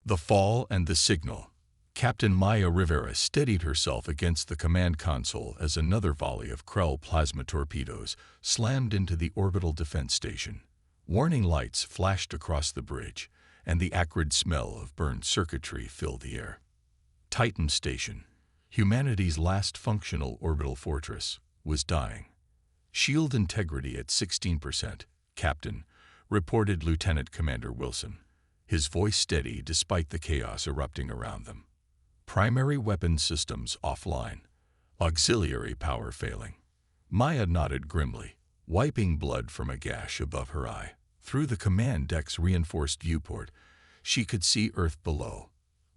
The fall and the signal. Captain Maya Rivera steadied herself against the command console as another volley of Krell plasma torpedoes slammed into the orbital defense station. Warning lights flashed across the bridge, and the acrid smell of burned circuitry filled the air. Titan Station, humanity's last functional orbital fortress, was dying. Shield integrity at 16%, Captain, reported Lieutenant Commander Wilson, his voice steady despite the chaos erupting around them. Primary weapon systems offline. Auxiliary power failing. Maya nodded grimly, wiping blood from a gash above her eye. Through the command deck's reinforced viewport, she could see Earth below,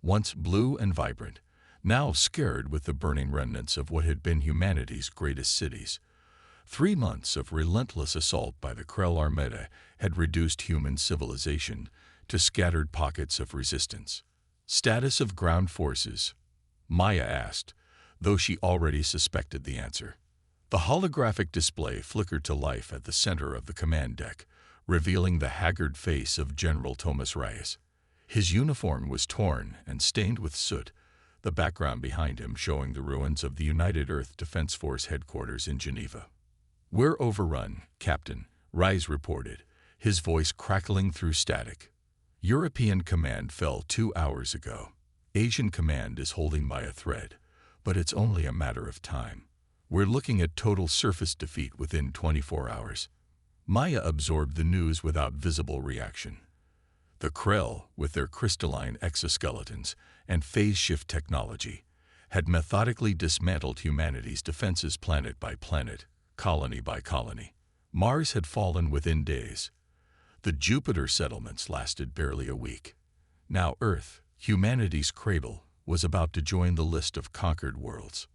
once blue and vibrant, now scared with the burning remnants of what had been humanity's greatest cities. 3 months of relentless assault by the Krell Armada had reduced human civilization to scattered pockets of resistance. Status of ground forces? Maya asked, though she already suspected the answer. The holographic display flickered to life at the center of the command deck, revealing the haggard face of General Thomas Reyes. His uniform was torn and stained with soot, the background behind him showing the ruins of the United Earth Defense Force headquarters in Geneva. "We're overrun, Captain," Reyes reported, his voice crackling through static. "European command fell 2 hours ago. Asian command is holding by a thread, but it's only a matter of time. We're looking at total surface defeat within 24 hours. Maya absorbed the news without visible reaction. The Krell, with their crystalline exoskeletons and phase shift technology, had methodically dismantled humanity's defenses planet by planet, colony by colony. Mars had fallen within days. The Jupiter settlements lasted barely a week. Now Earth, humanity's cradle, was about to join the list of conquered worlds.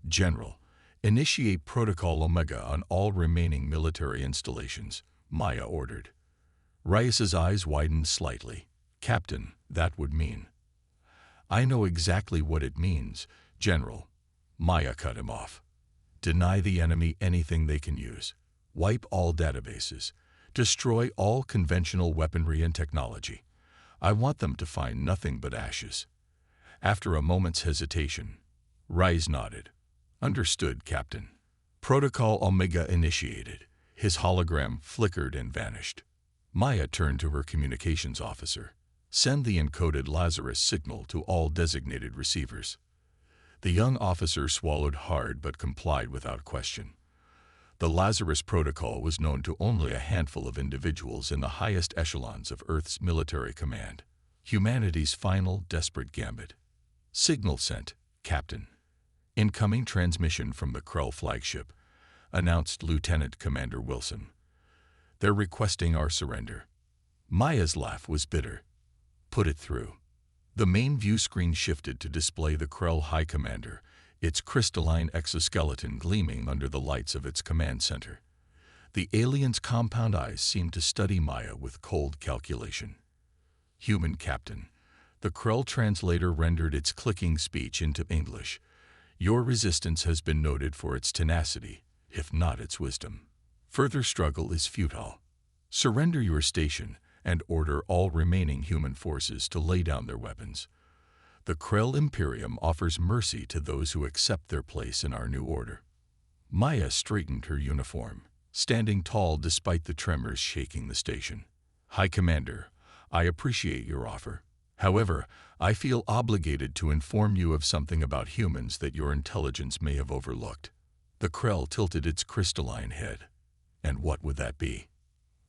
"General, initiate Protocol Omega on all remaining military installations," Maya ordered. Reyes's eyes widened slightly. "Captain, that would mean—" "I know exactly what it means, General." Maya cut him off. "Deny the enemy anything they can use. Wipe all databases. Destroy all conventional weaponry and technology. I want them to find nothing but ashes." After a moment's hesitation, Reyes nodded. "Understood, Captain." Protocol Omega initiated. His hologram flickered and vanished. Maya turned to her communications officer. "Send the encoded Lazarus signal to all designated receivers." The young officer swallowed hard but complied without question. The Lazarus Protocol was known to only a handful of individuals in the highest echelons of Earth's military command. Humanity's final desperate gambit. "Signal sent, Captain." "Incoming transmission from the Krell flagship," announced Lieutenant Commander Wilson. "They're requesting our surrender." Maya's laugh was bitter. "Put it through." The main view screen shifted to display the Krell High Commander, its crystalline exoskeleton gleaming under the lights of its command center. The alien's compound eyes seemed to study Maya with cold calculation. "Human Captain." The Krell translator rendered its clicking speech into English. "Your resistance has been noted for its tenacity, if not its wisdom. Further struggle is futile. Surrender your station and order all remaining human forces to lay down their weapons. The Krell Imperium offers mercy to those who accept their place in our new order." Maya straightened her uniform, standing tall despite the tremors shaking the station. "High Commander, I appreciate your offer. However, I feel obligated to inform you of something about humans that your intelligence may have overlooked." The Krell tilted its crystalline head. "And what would that be?"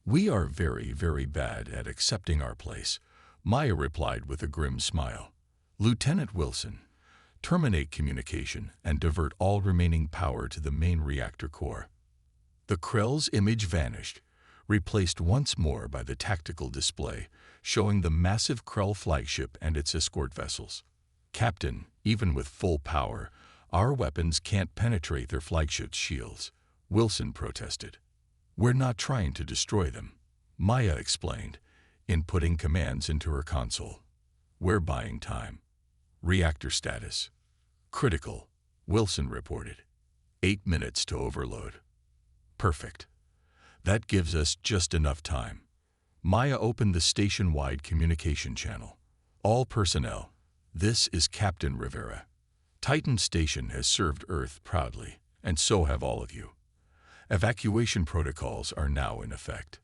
"We are very, very bad at accepting our place," Maya replied with a grim smile. "Lieutenant Wilson, terminate communication and divert all remaining power to the main reactor core." The Krell's image vanished, replaced once more by the tactical display, showing the massive Krell flagship and its escort vessels. "Captain, even with full power, our weapons can't penetrate their flagship's shields," Wilson protested. "We're not trying to destroy them," Maya explained, inputting commands into her console. "We're buying time." "Reactor status critical," Wilson reported. 8 minutes to overload. "Perfect. That gives us just enough time." Maya opened the station-wide communication channel. All personnel, this is Captain Rivera. Titan Station has served Earth proudly, and so have all of you. Evacuation protocols are now in effect.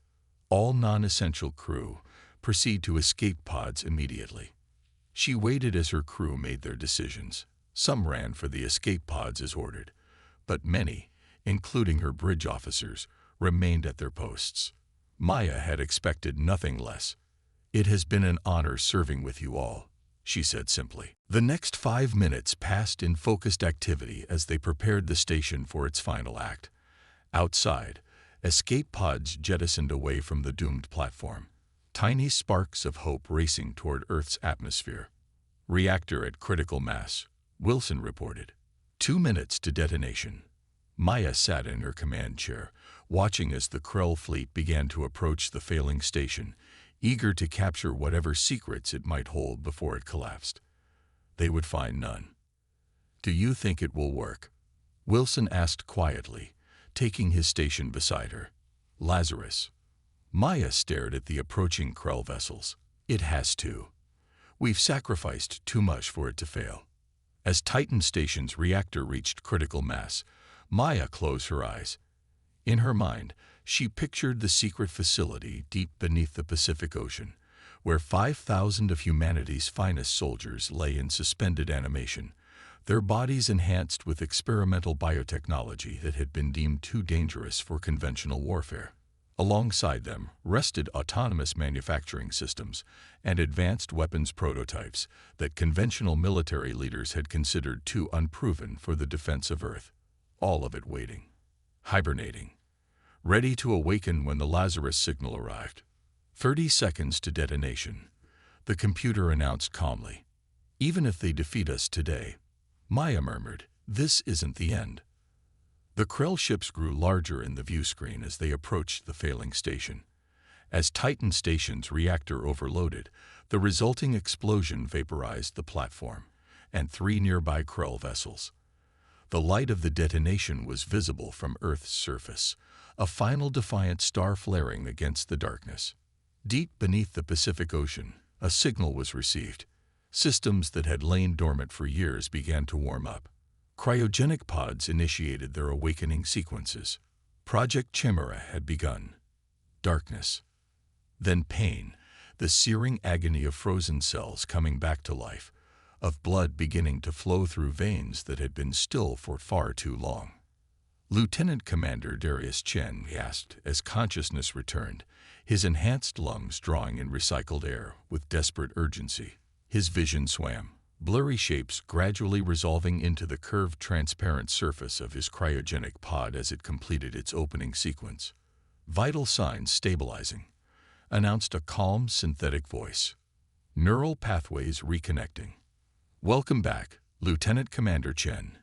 All non-essential crew proceed to escape pods immediately. She waited as her crew made their decisions. Some ran for the escape pods as ordered, but many, including her bridge officers, remained at their posts. Maya had expected nothing less. "It has been an honor serving with you all," she said simply. The next 5 minutes passed in focused activity as they prepared the station for its final act. Outside, escape pods jettisoned away from the doomed platform, tiny sparks of hope racing toward Earth's atmosphere. "Reactor at critical mass," Wilson reported. 2 minutes to detonation. Maya sat in her command chair, watching as the Krell fleet began to approach the failing station, eager to capture whatever secrets it might hold before it collapsed. They would find none. "Do you think it will work?" Wilson asked quietly, taking his station beside her. "Lazarus." Maya stared at the approaching Krell vessels. "It has to. We've sacrificed too much for it to fail." As Titan Station's reactor reached critical mass, Maya closed her eyes. In her mind, she pictured the secret facility deep beneath the Pacific Ocean, where 5,000 of humanity's finest soldiers lay in suspended animation, their bodies enhanced with experimental biotechnology that had been deemed too dangerous for conventional warfare. Alongside them rested autonomous manufacturing systems and advanced weapons prototypes that conventional military leaders had considered too unproven for the defense of Earth. All of it waiting, hibernating, ready to awaken when the Lazarus signal arrived. 30 seconds to detonation, the computer announced calmly. "Even if they defeat us today," Maya murmured, "this isn't the end." The Krell ships grew larger in the view screen as they approached the failing station. As Titan Station's reactor overloaded, the resulting explosion vaporized the platform and 3 nearby Krell vessels. The light of the detonation was visible from Earth's surface, a final defiant star flaring against the darkness. Deep beneath the Pacific Ocean, a signal was received. Systems that had lain dormant for years began to warm up. Cryogenic pods initiated their awakening sequences. Project Chimera had begun. Darkness. Then pain, the searing agony of frozen cells coming back to life, of blood beginning to flow through veins that had been still for far too long. Lieutenant Commander Darius Chen gasped as consciousness returned, his enhanced lungs drawing in recycled air with desperate urgency. His vision swam, blurry shapes gradually resolving into the curved transparent surface of his cryogenic pod as it completed its opening sequence. "Vital signs stabilizing," announced a calm synthetic voice. "Neural pathways reconnecting." "Welcome back, Lieutenant Commander Chen."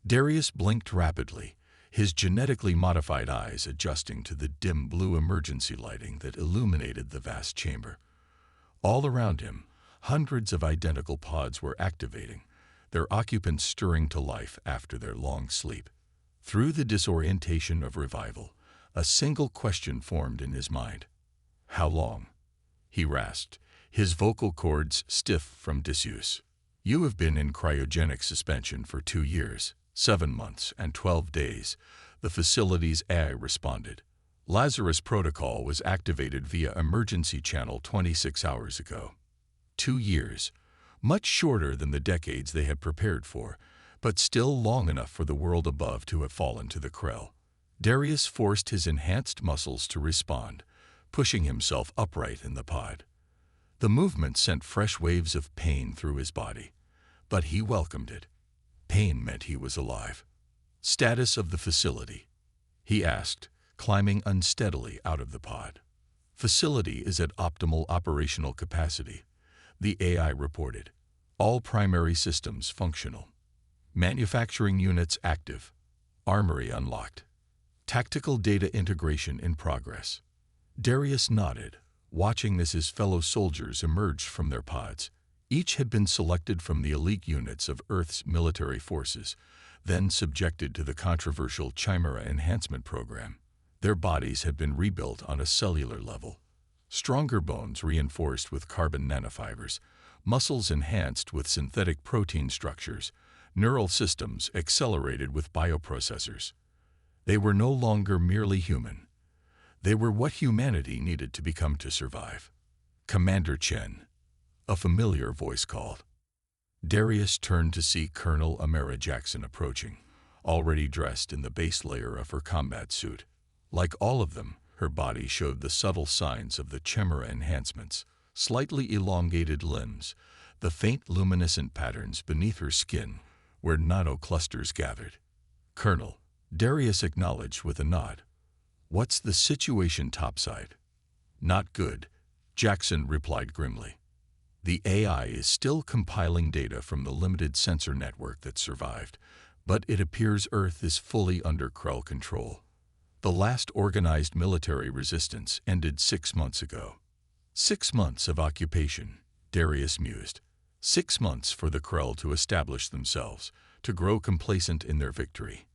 Darius blinked rapidly, his genetically modified eyes adjusting to the dim blue emergency lighting that illuminated the vast chamber. All around him, hundreds of identical pods were activating, their occupants stirring to life after their long sleep. Through the disorientation of revival, a single question formed in his mind. "How long?" he rasped, his vocal cords stiff from disuse. "You have been in cryogenic suspension for 2 years, 7 months, and 12 days, the facility's AI responded. "Lazarus Protocol was activated via emergency channel 26 hours ago." 2 years, much shorter than the decades they had prepared for, but still long enough for the world above to have fallen to the Krell. Darius forced his enhanced muscles to respond, pushing himself upright in the pod. The movement sent fresh waves of pain through his body, but he welcomed it. Pain meant he was alive. "Status of the facility?" he asked, climbing unsteadily out of the pod. "Facility is at optimal operational capacity," the AI reported. "All primary systems functional. Manufacturing units active. Armory unlocked. Tactical data integration in progress." Darius nodded, watching as his fellow soldiers emerged from their pods. Each had been selected from the elite units of Earth's military forces, then subjected to the controversial Chimera enhancement program. Their bodies had been rebuilt on a cellular level. Stronger bones reinforced with carbon nanofibers, muscles enhanced with synthetic protein structures, neural systems accelerated with bioprocessors. They were no longer merely human. They were what humanity needed to become to survive. "Commander Chen," a familiar voice called. Darius turned to see Colonel Amara Jackson approaching, already dressed in the base layer of her combat suit. Like all of them, her body showed the subtle signs of the chimera enhancements: slightly elongated limbs, the faint luminescent patterns beneath her skin where nanoclusters gathered. "Colonel," Darius acknowledged with a nod. "What's the situation topside?" "Not good," Jackson replied grimly. "The AI is still compiling data from the limited sensor network that survived, but it appears Earth is fully under Krell control. The last organized military resistance ended 6 months ago." 6 months of occupation, Darius mused. 6 months for the Krell to establish themselves, to grow complacent in their victory.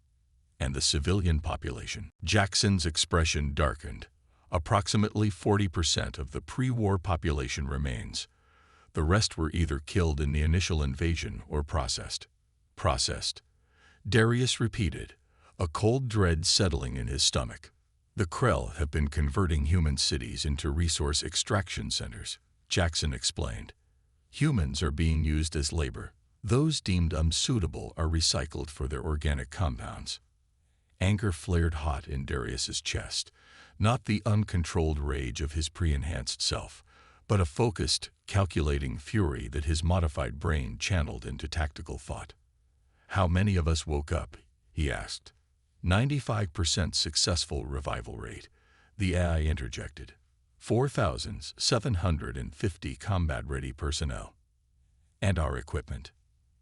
And the civilian population? Jackson's expression darkened. Approximately 40% of the pre-war population remains. The rest were either killed in the initial invasion or processed. Processed, Darius repeated, a cold dread settling in his stomach. "The Krell have been converting human cities into resource extraction centers," Jackson explained. "Humans are being used as labor. Those deemed unsuitable are recycled for their organic compounds." Anger flared hot in Darius's chest, not the uncontrolled rage of his pre-enhanced self, but a focused, calculating fury that his modified brain channeled into tactical thought. "How many of us woke up?" he asked. 95% successful revival rate, the AI interjected. 4,750 combat-ready personnel. "And our equipment?"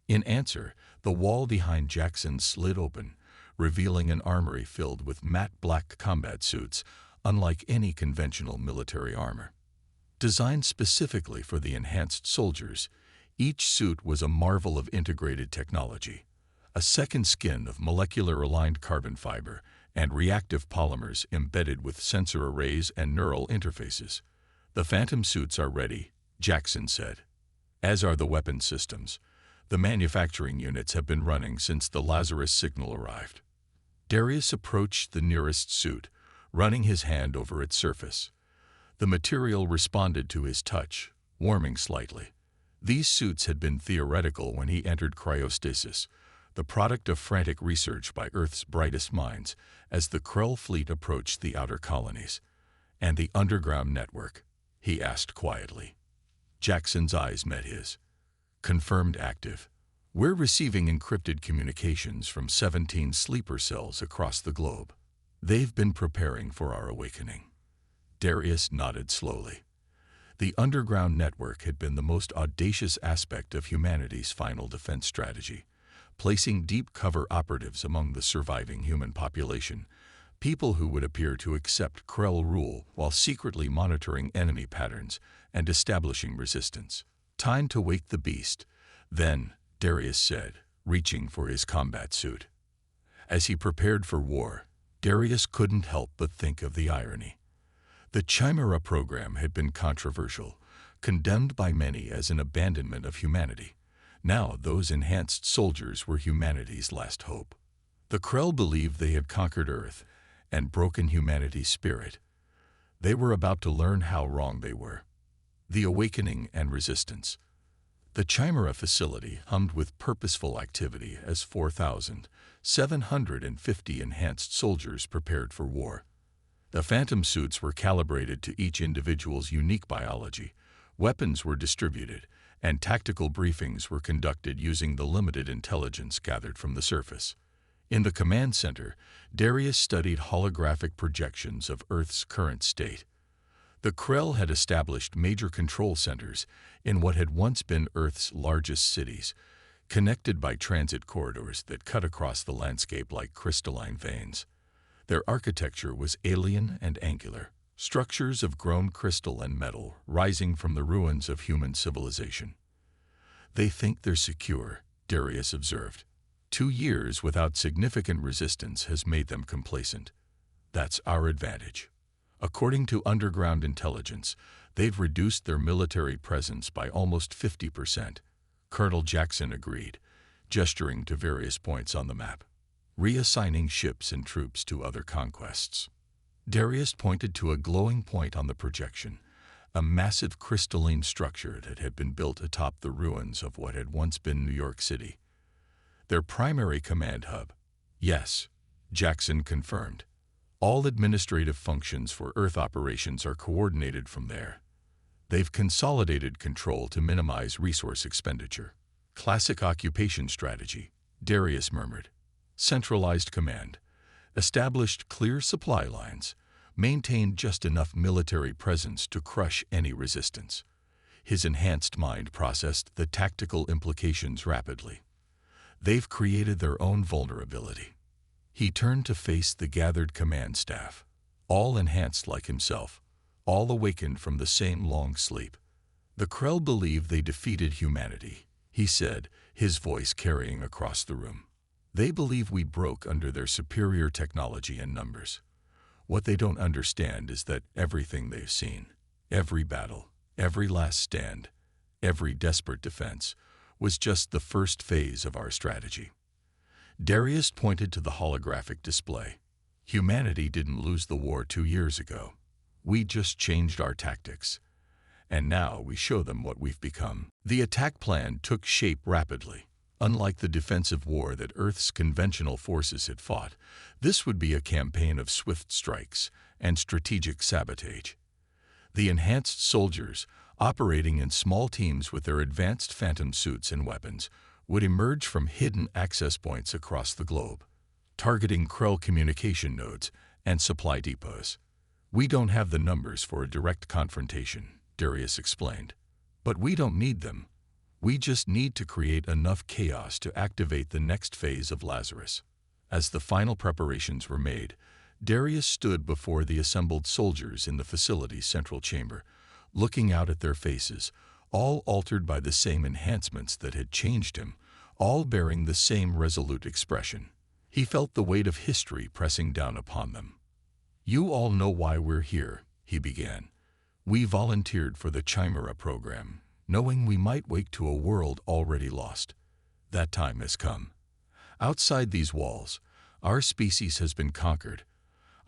In answer, the wall behind Jackson slid open, revealing an armory filled with matte black combat suits, unlike any conventional military armor. Designed specifically for the enhanced soldiers, each suit was a marvel of integrated technology. A second skin of molecular-aligned carbon fiber and reactive polymers embedded with sensor arrays and neural interfaces. "The Phantom suits are ready," Jackson said. "As are the weapon systems. The manufacturing units have been running since the Lazarus signal arrived." Darius approached the nearest suit, running his hand over its surface. The material responded to his touch, warming slightly. These suits had been theoretical when he entered cryostasis, the product of frantic research by Earth's brightest minds as the Krell fleet approached the outer colonies. "And the underground network?" he asked quietly. Jackson's eyes met his. "Confirmed active. We're receiving encrypted communications from 17 sleeper cells across the globe. They've been preparing for our awakening." Darius nodded slowly. The underground network had been the most audacious aspect of humanity's final defense strategy, placing deep cover operatives among the surviving human population, people who would appear to accept Krell rule while secretly monitoring enemy patterns and establishing resistance. "Time to wake the beast, then," Darius said, reaching for his combat suit. As he prepared for war, Darius couldn't help but think of the irony. The Chimera program had been controversial, condemned by many as an abandonment of humanity. Now those enhanced soldiers were humanity's last hope. The Krell believed they had conquered Earth and broken humanity's spirit. They were about to learn how wrong they were. The awakening and resistance. The Chimera facility hummed with purposeful activity as 4,750 enhanced soldiers prepared for war. The Phantom suits were calibrated to each individual's unique biology, weapons were distributed, and tactical briefings were conducted using the limited intelligence gathered from the surface. In the command center, Darius studied holographic projections of Earth's current state. The Krell had established major control centers in what had once been Earth's largest cities, connected by transit corridors that cut across the landscape like crystalline veins. Their architecture was alien and angular, structures of grown crystal and metal rising from the ruins of human civilization. "They think they're secure," Darius observed. 2 years without significant resistance has made them complacent. That's our advantage. According to underground intelligence, They've reduced their military presence by almost 50%. Colonel Jackson agreed, gesturing to various points on the map, reassigning ships and troops to other conquests. Darius pointed to a glowing point on the projection, a massive crystalline structure that had been built atop the ruins of what had once been New York City. Their primary command hub. Yes, Jackson confirmed. All administrative functions for Earth operations are coordinated from there. They've consolidated control to minimize resource expenditure. Classic occupation strategy, Darius murmured. Centralized command. Established clear supply lines. Maintained just enough military presence to crush any resistance. His enhanced mind processed the tactical implications rapidly. They've created their own vulnerability. He turned to face the gathered command staff, all enhanced like himself, all awakened from the same long sleep. The Krell believe they defeated humanity, he said, his voice carrying across the room. They believe we broke under their superior technology and numbers. What they don't understand is that everything they've seen, every battle, every last stand, every desperate defense, was just the first phase of our strategy. Darius pointed to the holographic display. Humanity didn't lose the war 2 years ago. We just changed our tactics. And now we show them what we've become. The attack plan took shape rapidly. Unlike the defensive war that Earth's conventional forces had fought, this would be a campaign of swift strikes and strategic sabotage. The enhanced soldiers, operating in small teams with their advanced phantom suits and weapons, would emerge from hidden access points across the globe, targeting Krell communication nodes and supply depots. We don't have the numbers for a direct confrontation, Darius explained. But we don't need them. We just need to create enough chaos to activate the next phase of Lazarus. As the final preparations were made, Darius stood before the assembled soldiers in the facility's central chamber, looking out at their faces, all altered by the same enhancements that had changed him, all bearing the same resolute expression. He felt the weight of history pressing down upon them. "You all know why we're here," he began. "We volunteered for the Chimera program, knowing we might wake to a world already lost. That time has come. Outside these walls, our species has been conquered,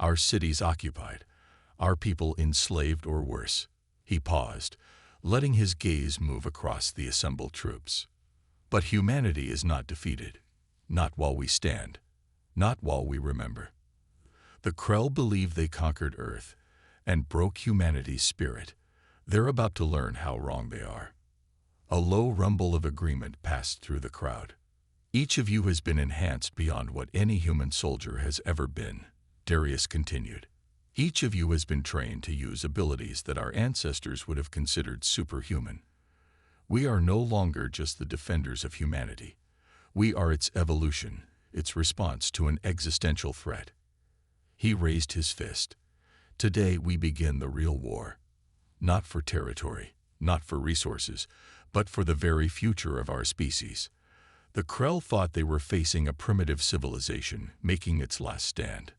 our cities occupied, our people enslaved or worse." He paused, letting his gaze move across the assembled troops. "But humanity is not defeated. Not while we stand. Not while we remember. The Krell believe they conquered Earth and broke humanity's spirit. They're about to learn how wrong they are." A low rumble of agreement passed through the crowd. "Each of you has been enhanced beyond what any human soldier has ever been," Darius continued. "Each of you has been trained to use abilities that our ancestors would have considered superhuman. We are no longer just the defenders of humanity. We are its evolution, its response to an existential threat." He raised his fist. "Today we begin the real war. Not for territory, not for resources, but for the very future of our species." The Krell thought they were facing a primitive civilization making its last stand.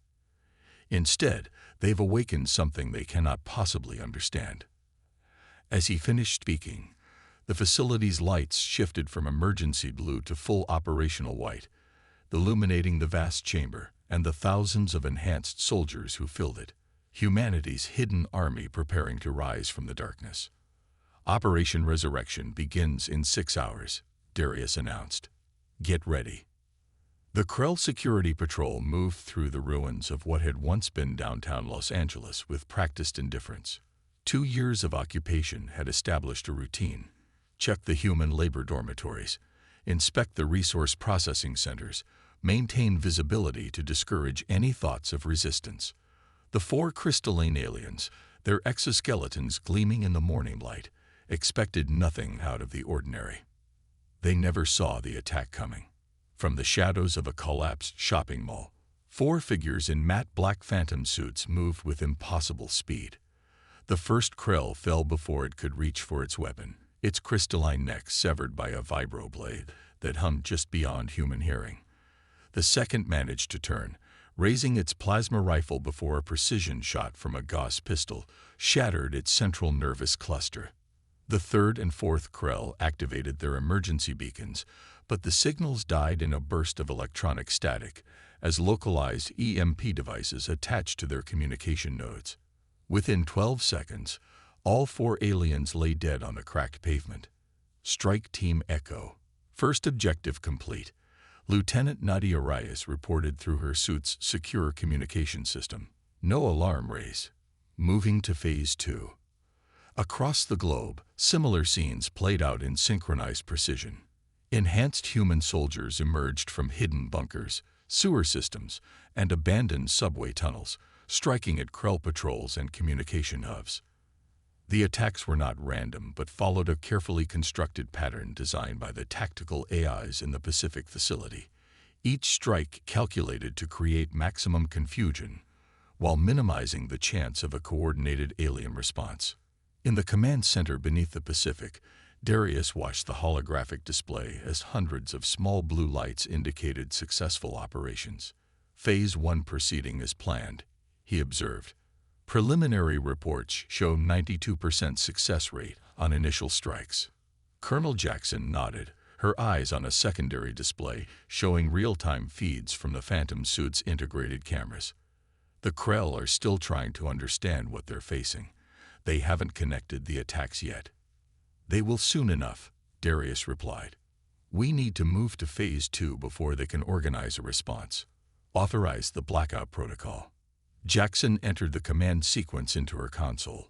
Instead, they've awakened something they cannot possibly understand. As he finished speaking, the facility's lights shifted from emergency blue to full operational white, illuminating the vast chamber and the thousands of enhanced soldiers who filled it, humanity's hidden army preparing to rise from the darkness. "Operation Resurrection begins in 6 hours, Darius announced. "Get ready." The Krell Security Patrol moved through the ruins of what had once been downtown Los Angeles with practiced indifference. 2 years of occupation had established a routine. Check the human labor dormitories, inspect the resource processing centers, maintain visibility to discourage any thoughts of resistance. The 4 crystalline aliens, their exoskeletons gleaming in the morning light, expected nothing out of the ordinary. They never saw the attack coming. From the shadows of a collapsed shopping mall, 4 figures in matte black phantom suits moved with impossible speed. The first Krell fell before it could reach for its weapon, its crystalline neck severed by a vibroblade that hummed just beyond human hearing. The second managed to turn, raising its plasma rifle before a precision shot from a Gauss pistol shattered its central nervous cluster. The third and fourth Krell activated their emergency beacons, but the signals died in a burst of electronic static as localized EMP devices attached to their communication nodes. Within 12 seconds, all 4 aliens lay dead on the cracked pavement. Strike Team Echo. First objective complete. Lieutenant Nadia Reyes reported through her suit's secure communication system. No alarm raise. Moving to Phase 2. Across the globe, similar scenes played out in synchronized precision. Enhanced human soldiers emerged from hidden bunkers, sewer systems, and abandoned subway tunnels, striking at Krell patrols and communication hubs. The attacks were not random, but followed a carefully constructed pattern designed by the tactical AIs in the Pacific facility. Each strike calculated to create maximum confusion, while minimizing the chance of a coordinated alien response. In the command center beneath the Pacific, Darius watched the holographic display as hundreds of small blue lights indicated successful operations. Phase 1 proceeding as planned, he observed. Preliminary reports show 92% success rate on initial strikes. Colonel Jackson nodded, her eyes on a secondary display showing real-time feeds from the Phantom suit's integrated cameras. The Krell are still trying to understand what they're facing. They haven't connected the attacks yet. They will soon enough, Darius replied. We need to move to Phase 2 before they can organize a response. Authorize the blackout protocol. Jackson entered the command sequence into her console.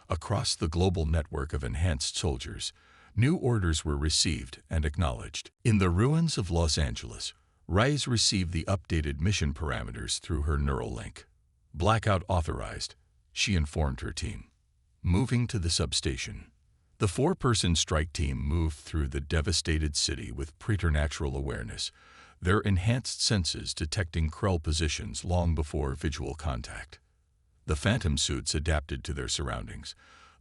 Across the global network of enhanced soldiers, new orders were received and acknowledged. In the ruins of Los Angeles, Reyes received the updated mission parameters through her neural link. Blackout authorized, she informed her team. Moving to the substation. The 4-person strike team moved through the devastated city with preternatural awareness, their enhanced senses detecting Krell positions long before visual contact. The Phantom suits adapted to their surroundings,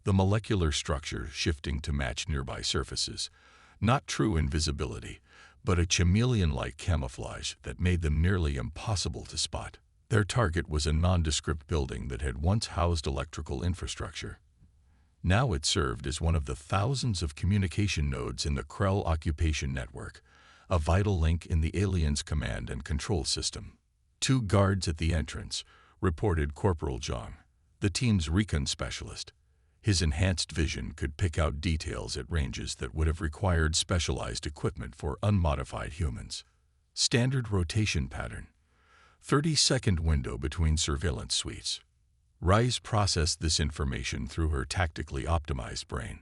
the molecular structure shifting to match nearby surfaces. Not true invisibility, but a chameleon-like camouflage that made them nearly impossible to spot. Their target was a nondescript building that had once housed electrical infrastructure. Now it served as one of the thousands of communication nodes in the Krell occupation network, a vital link in the aliens' command and control system. 2 guards at the entrance, reported Corporal Zhang, the team's recon specialist. His enhanced vision could pick out details at ranges that would have required specialized equipment for unmodified humans. Standard rotation pattern. 30-second window between surveillance suites. Reyes processed this information through her tactically optimized brain.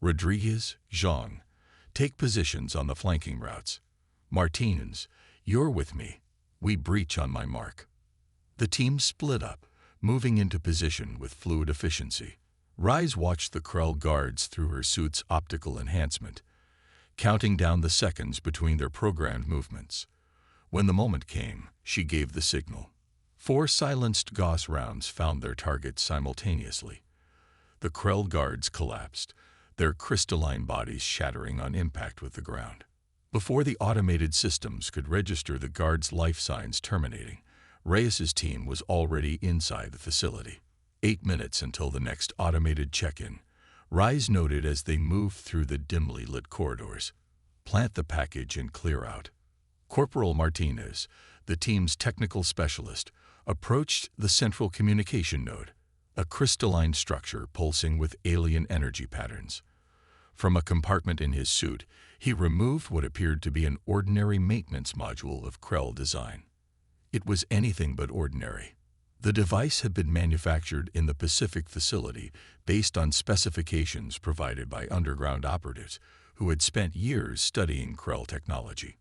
Rodriguez, Zhang, take positions on the flanking routes. Martinez, you're with me. We breach on my mark. The team split up, moving into position with fluid efficiency. Reyes watched the Krell guards through her suit's optical enhancement, counting down the seconds between their programmed movements. When the moment came, she gave the signal. 4 silenced Gauss rounds found their targets simultaneously. The Krell guards collapsed, their crystalline bodies shattering on impact with the ground. Before the automated systems could register the guards' life signs terminating, Reyes's team was already inside the facility. 8 minutes until the next automated check-in, Reyes noted as they moved through the dimly lit corridors. Plant the package and clear out. Corporal Martinez, the team's technical specialist, approached the central communication node, a crystalline structure pulsing with alien energy patterns. From a compartment in his suit, he removed what appeared to be an ordinary maintenance module of Krell design. It was anything but ordinary. The device had been manufactured in the Pacific facility based on specifications provided by underground operatives who had spent years studying Krell technology.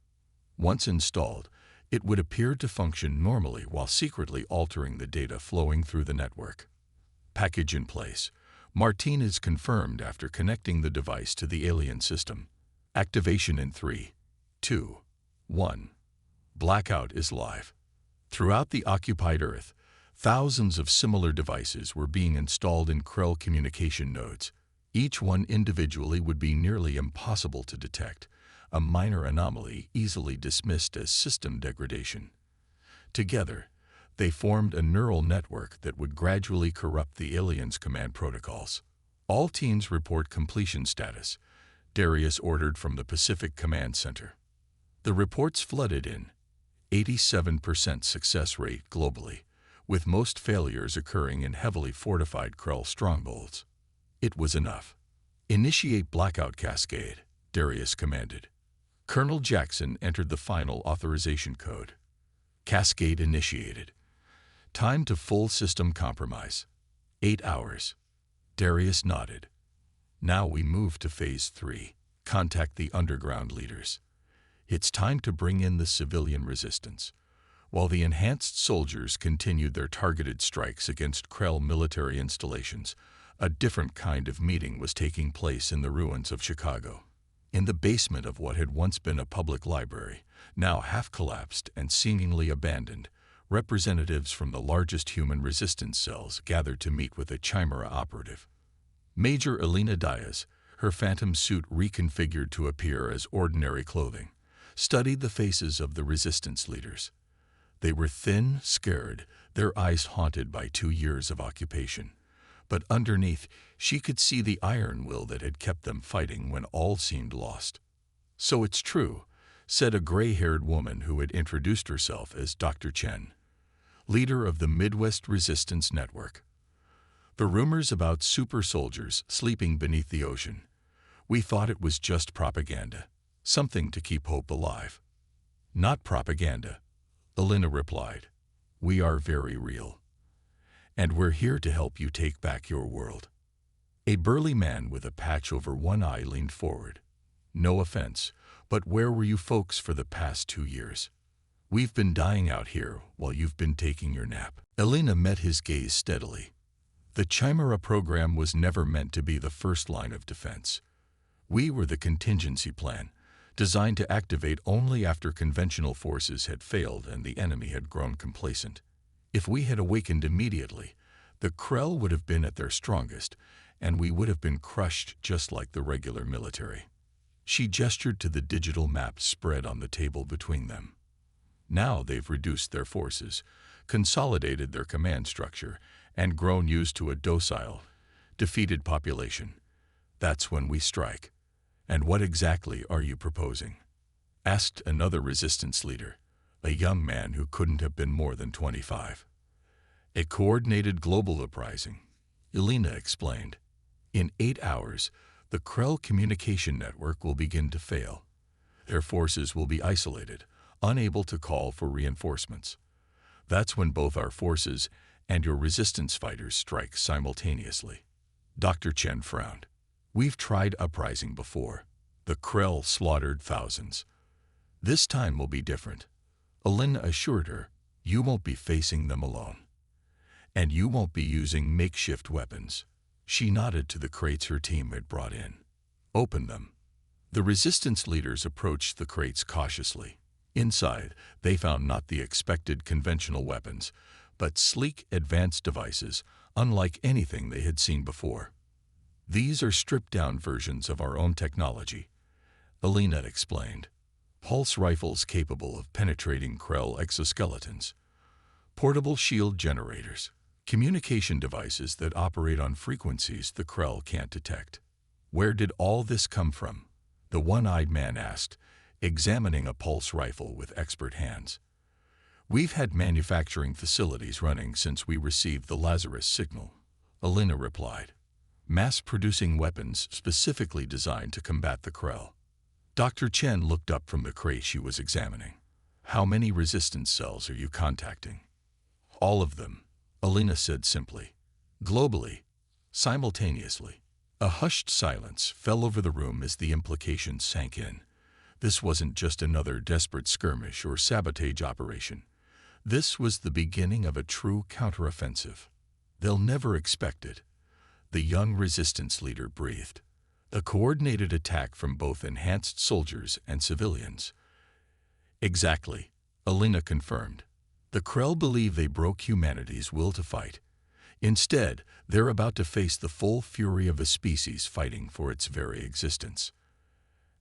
Once installed, it would appear to function normally while secretly altering the data flowing through the network. Package in place, Martinez confirmed after connecting the device to the alien system. Activation in 3, 2, 1. Blackout is live. Throughout the occupied Earth, thousands of similar devices were being installed in Krell communication nodes. Each one individually would be nearly impossible to detect, a minor anomaly easily dismissed as system degradation. Together, they formed a neural network that would gradually corrupt the aliens' command protocols. All teams report completion status, Darius ordered from the Pacific Command Center. The reports flooded in, 87% success rate globally, with most failures occurring in heavily fortified Krell strongholds. It was enough. Initiate blackout cascade, Darius commanded. Colonel Jackson entered the final authorization code. Cascade initiated. Time to full system compromise. 8 hours. Darius nodded. Now we move to Phase 3. Contact the underground leaders. It's time to bring in the civilian resistance. While the enhanced soldiers continued their targeted strikes against Krell military installations, a different kind of meeting was taking place in the ruins of Chicago. In the basement of what had once been a public library, now half-collapsed and seemingly abandoned, representatives from the largest human resistance cells gathered to meet with a Chimera operative. Major Elena Diaz, her phantom suit reconfigured to appear as ordinary clothing, studied the faces of the resistance leaders. They were thin, scared, their eyes haunted by 2 years of occupation. But underneath, she could see the iron will that had kept them fighting when all seemed lost. "So it's true," said a gray-haired woman who had introduced herself as Dr. Chen, leader of the Midwest Resistance Network. "The rumors about super soldiers sleeping beneath the ocean. We thought it was just propaganda, something to keep hope alive." "Not propaganda," Elena replied. "We are very real. And we're here to help you take back your world." A burly man with a patch over one eye leaned forward. "No offense, but where were you folks for the past 2 years? We've been dying out here while you've been taking your nap." Elena met his gaze steadily. The Chimera program was never meant to be the first line of defense. We were the contingency plan, designed to activate only after conventional forces had failed and the enemy had grown complacent. If we had awakened immediately, the Krell would have been at their strongest, and we would have been crushed just like the regular military. She gestured to the digital map spread on the table between them. Now they've reduced their forces, consolidated their command structure, and grown used to a docile, defeated population. That's when we strike. "And what exactly are you proposing?" asked another resistance leader, a young man who couldn't have been more than 25. "A coordinated global uprising," Elena explained. "In 8 hours, the Krell communication network will begin to fail. Their forces will be isolated, unable to call for reinforcements. That's when both our forces and your resistance fighters strike simultaneously." Dr. Chen frowned. "We've tried uprising before. The Krell slaughtered thousands. This time will be different." Elena assured her, "You won't be facing them alone. And you won't be using makeshift weapons." She nodded to the crates her team had brought in. "Open them." The resistance leaders approached the crates cautiously. Inside, they found not the expected conventional weapons, but sleek, advanced devices, unlike anything they had seen before. "These are stripped-down versions of our own technology," Elena explained. "Pulse rifles capable of penetrating Krell exoskeletons, portable shield generators, communication devices that operate on frequencies the Krell can't detect." "Where did all this come from?" the one-eyed man asked, examining a pulse rifle with expert hands. "We've had manufacturing facilities running since we received the Lazarus signal," Elena replied. "Mass-producing weapons specifically designed to combat the Krell." Dr. Chen looked up from the crate she was examining. "How many resistance cells are you contacting?" "All of them," Elena said simply. "Globally, simultaneously." A hushed silence fell over the room as the implications sank in. This wasn't just another desperate skirmish or sabotage operation. This was the beginning of a true counteroffensive. "They'll never expect it," the young resistance leader breathed. "A coordinated attack from both enhanced soldiers and civilians." "Exactly," Elena confirmed. "The Krell believe they broke humanity's will to fight. Instead, they're about to face the full fury of a species fighting for its very existence."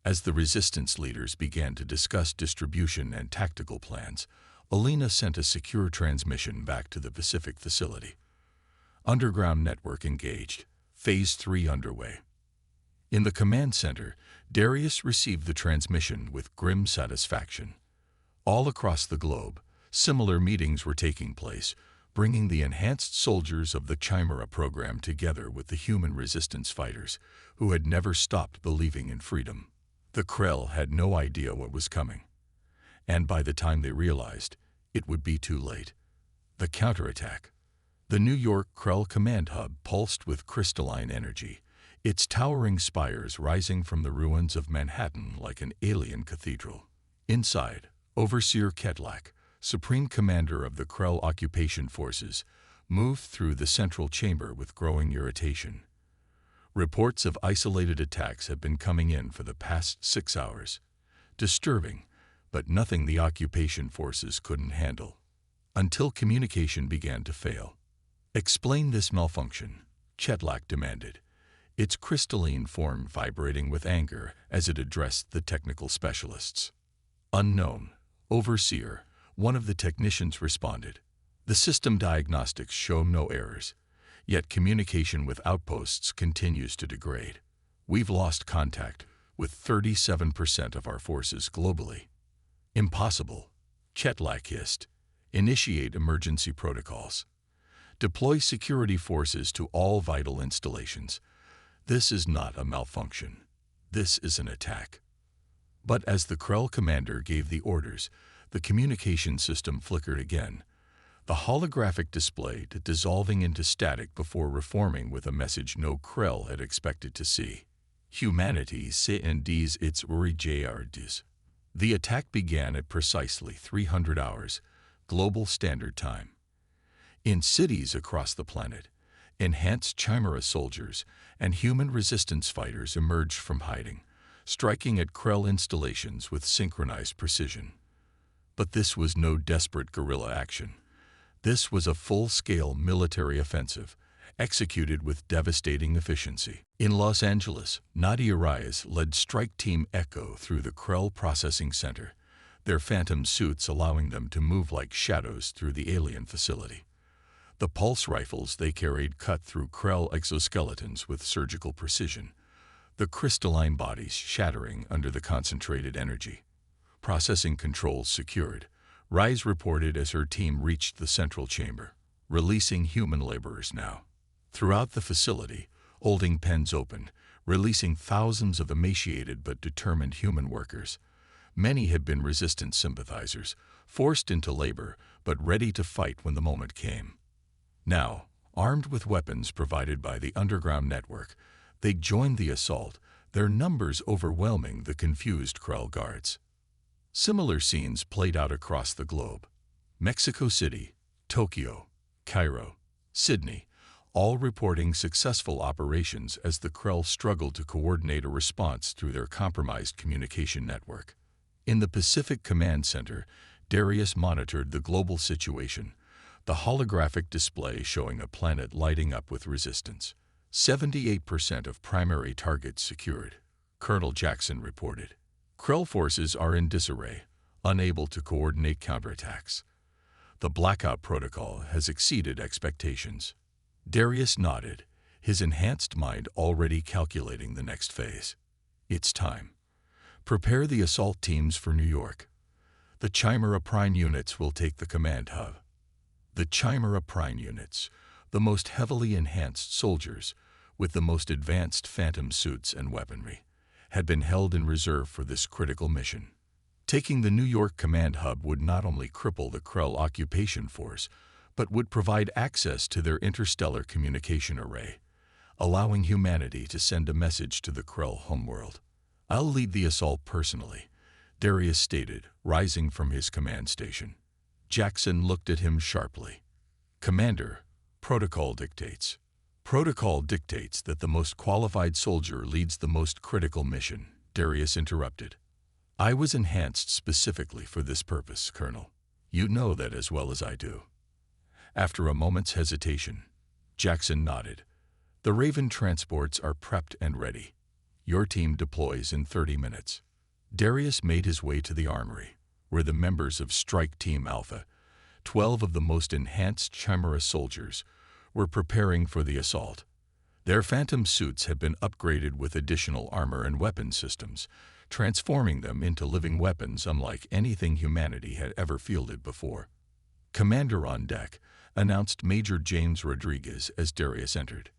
As the resistance leaders began to discuss distribution and tactical plans, Alina sent a secure transmission back to the Pacific facility. Underground network engaged. Phase 3 underway. In the command center, Darius received the transmission with grim satisfaction. All across the globe, similar meetings were taking place, bringing the enhanced soldiers of the Chimera program together with the human resistance fighters, who had never stopped believing in freedom. The Krell had no idea what was coming. And by the time they realized, it would be too late. The counterattack. The New York Krell Command Hub pulsed with crystalline energy, its towering spires rising from the ruins of Manhattan like an alien cathedral. Inside, Overseer Kedlak, Supreme Commander of the Krell Occupation Forces, moved through the central chamber with growing irritation. Reports of isolated attacks have been coming in for the past 6 hours. Disturbing, but nothing the occupation forces couldn't handle. Until communication began to fail. "Explain this malfunction," Kedlak demanded, its crystalline form vibrating with anger as it addressed the technical specialists. "Unknown, Overseer," one of the technicians responded. "The system diagnostics show no errors, yet communication with outposts continues to degrade. We've lost contact with 37% of our forces globally." "Impossible," Kedlak hissed. "Initiate emergency protocols. Deploy security forces to all vital installations. This is not a malfunction. This is an attack." But as the Krell commander gave the orders, the communication system flickered again, the holographic display dissolving into static before reforming with a message no Krell had expected to see. "Humanity sends its regards." The attack began at precisely 300 hours, Global Standard Time. In cities across the planet, enhanced Chimera soldiers and human resistance fighters emerged from hiding, striking at Krell installations with synchronized precision. But this was no desperate guerrilla action. This was a full-scale military offensive, executed with devastating efficiency. In Los Angeles, Nadia Reyes led Strike Team Echo through the Krell Processing Center, their phantom suits allowing them to move like shadows through the alien facility. The pulse rifles they carried cut through Krell exoskeletons with surgical precision, the crystalline bodies shattering under the concentrated energy. Processing controls secured, Reyes reported as her team reached the central chamber, releasing human laborers now. Throughout the facility, holding pens open, releasing thousands of emaciated but determined human workers. Many had been resistance sympathizers, forced into labor but ready to fight when the moment came. Now, armed with weapons provided by the underground network, they joined the assault, their numbers overwhelming the confused Krell guards. Similar scenes played out across the globe. Mexico City, Tokyo, Cairo, Sydney, all reporting successful operations as the Krell struggled to coordinate a response through their compromised communication network. In the Pacific Command Center, Darius monitored the global situation, the holographic display showing a planet lighting up with resistance. 78% of primary targets secured, Colonel Jackson reported. Krell forces are in disarray, unable to coordinate counterattacks. The blackout protocol has exceeded expectations. Darius nodded, his enhanced mind already calculating the next phase. It's time. Prepare the assault teams for New York. The Chimera Prime units will take the command hub. The Chimera Prime units, the most heavily enhanced soldiers, with the most advanced phantom suits and weaponry, had been held in reserve for this critical mission. Taking the New York command hub would not only cripple the Krell occupation force, but would provide access to their interstellar communication array, allowing humanity to send a message to the Krell homeworld. "I'll lead the assault personally," Darius stated, rising from his command station. Jackson looked at him sharply. "Commander, protocol dictates. Protocol dictates that the most qualified soldier leads the most critical mission," Darius interrupted. "I was enhanced specifically for this purpose, Colonel. You know that as well as I do." After a moment's hesitation, Jackson nodded. "The Raven transports are prepped and ready. Your team deploys in 30 minutes. Darius made his way to the armory, were the members of Strike Team Alpha. 12 of the most enhanced Chimera soldiers were preparing for the assault. Their phantom suits had been upgraded with additional armor and weapon systems, transforming them into living weapons unlike anything humanity had ever fielded before. "Commander on deck," announced Major James Rodriguez as Darius entered.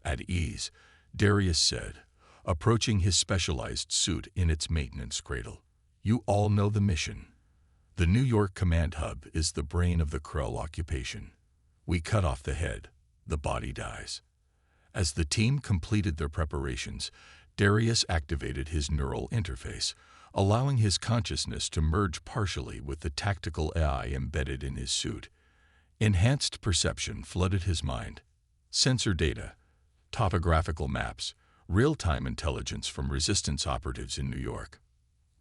"At ease," Darius said, approaching his specialized suit in its maintenance cradle. "You all know the mission. The New York Command Hub is the brain of the Krell occupation. We cut off the head, the body dies." As the team completed their preparations, Darius activated his neural interface, allowing his consciousness to merge partially with the tactical AI embedded in his suit. Enhanced perception flooded his mind. Sensor data, topographical maps, real-time intelligence from resistance operatives in New York.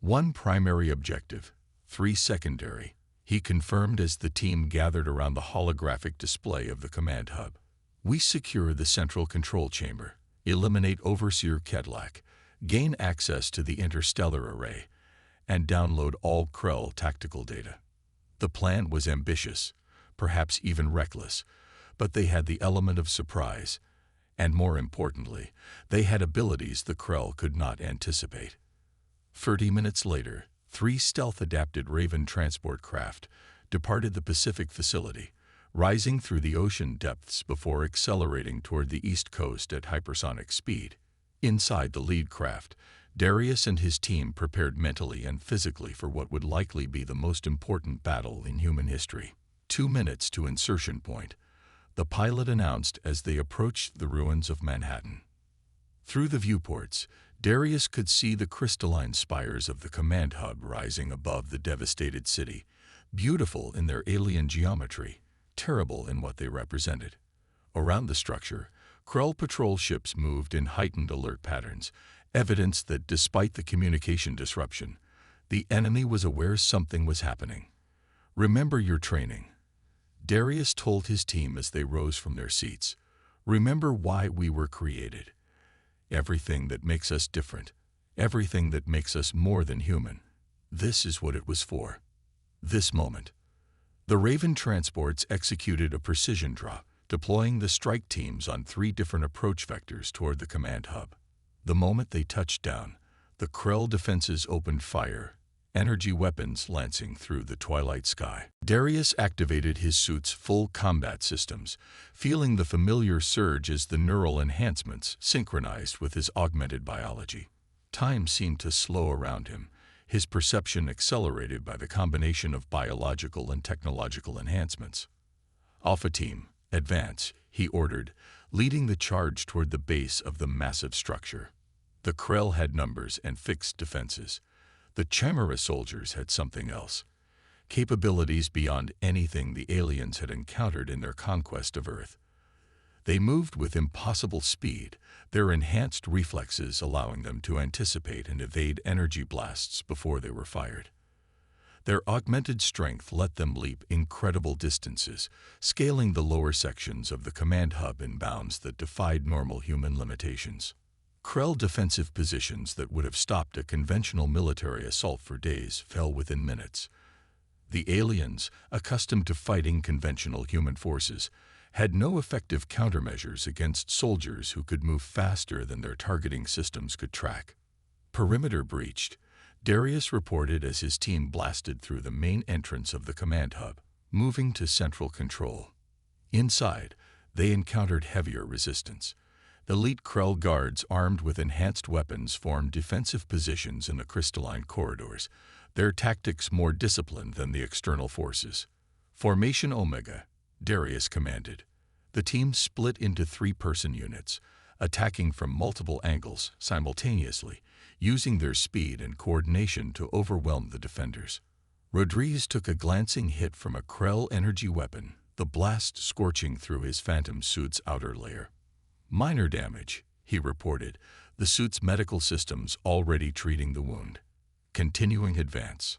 One primary objective, 3 secondary, he confirmed as the team gathered around the holographic display of the command hub. "We secure the central control chamber, eliminate Overseer Kedlak, gain access to the interstellar array, and download all Krell tactical data." The plan was ambitious, perhaps even reckless, but they had the element of surprise, and more importantly, they had abilities the Krell could not anticipate. 30 minutes later, 3 stealth-adapted Raven transport craft departed the Pacific facility, rising through the ocean depths before accelerating toward the east coast at hypersonic speed. Inside the lead craft, Darius and his team prepared mentally and physically for what would likely be the most important battle in human history. 2 minutes to insertion point, the pilot announced as they approached the ruins of Manhattan. Through the viewports, Darius could see the crystalline spires of the command hub rising above the devastated city, beautiful in their alien geometry, terrible in what they represented. Around the structure, Krell patrol ships moved in heightened alert patterns, evidence that despite the communication disruption, the enemy was aware something was happening. "Remember your training," Darius told his team as they rose from their seats. "Remember why we were created. Everything that makes us different, everything that makes us more than human. This is what it was for. This moment." The Raven transports executed a precision drop, deploying the strike teams on 3 different approach vectors toward the command hub. The moment they touched down, the Krell defenses opened fire, energy weapons lancing through the twilight sky. Darius activated his suit's full combat systems, feeling the familiar surge as the neural enhancements synchronized with his augmented biology. Time seemed to slow around him, his perception accelerated by the combination of biological and technological enhancements. "Alpha Team, advance," he ordered, leading the charge toward the base of the massive structure. The Krell had numbers and fixed defenses. The Chimera soldiers had something else, capabilities beyond anything the aliens had encountered in their conquest of Earth. They moved with impossible speed, their enhanced reflexes allowing them to anticipate and evade energy blasts before they were fired. Their augmented strength let them leap incredible distances, scaling the lower sections of the command hub in bounds that defied normal human limitations. Krell defensive positions that would have stopped a conventional military assault for days fell within minutes. The aliens, accustomed to fighting conventional human forces, had no effective countermeasures against soldiers who could move faster than their targeting systems could track. "Perimeter breached," Darius reported as his team blasted through the main entrance of the command hub, moving to central control. Inside, they encountered heavier resistance. Elite Krell guards armed with enhanced weapons formed defensive positions in the crystalline corridors, their tactics more disciplined than the external forces. "Formation Omega," Darius commanded. The team split into 3-person units, attacking from multiple angles simultaneously, using their speed and coordination to overwhelm the defenders. Rodriguez took a glancing hit from a Krell energy weapon, the blast scorching through his phantom suit's outer layer. "Minor damage," he reported, the suit's medical systems already treating the wound. Continuing advance.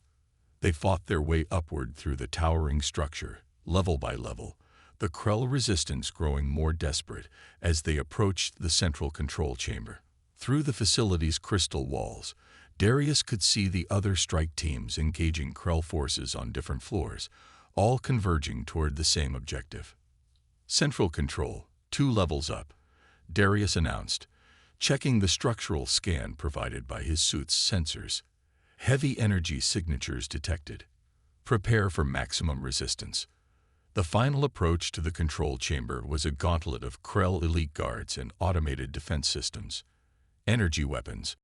They fought their way upward through the towering structure, level by level, the Krell resistance growing more desperate as they approached the central control chamber. Through the facility's crystal walls, Darius could see the other strike teams engaging Krell forces on different floors, all converging toward the same objective. Central control, 2 levels up, Darius announced, checking the structural scan provided by his suit's sensors. Heavy energy signatures detected. Prepare for maximum resistance. The final approach to the control chamber was a gauntlet of Krell elite guards and automated defense systems. Energy weapons,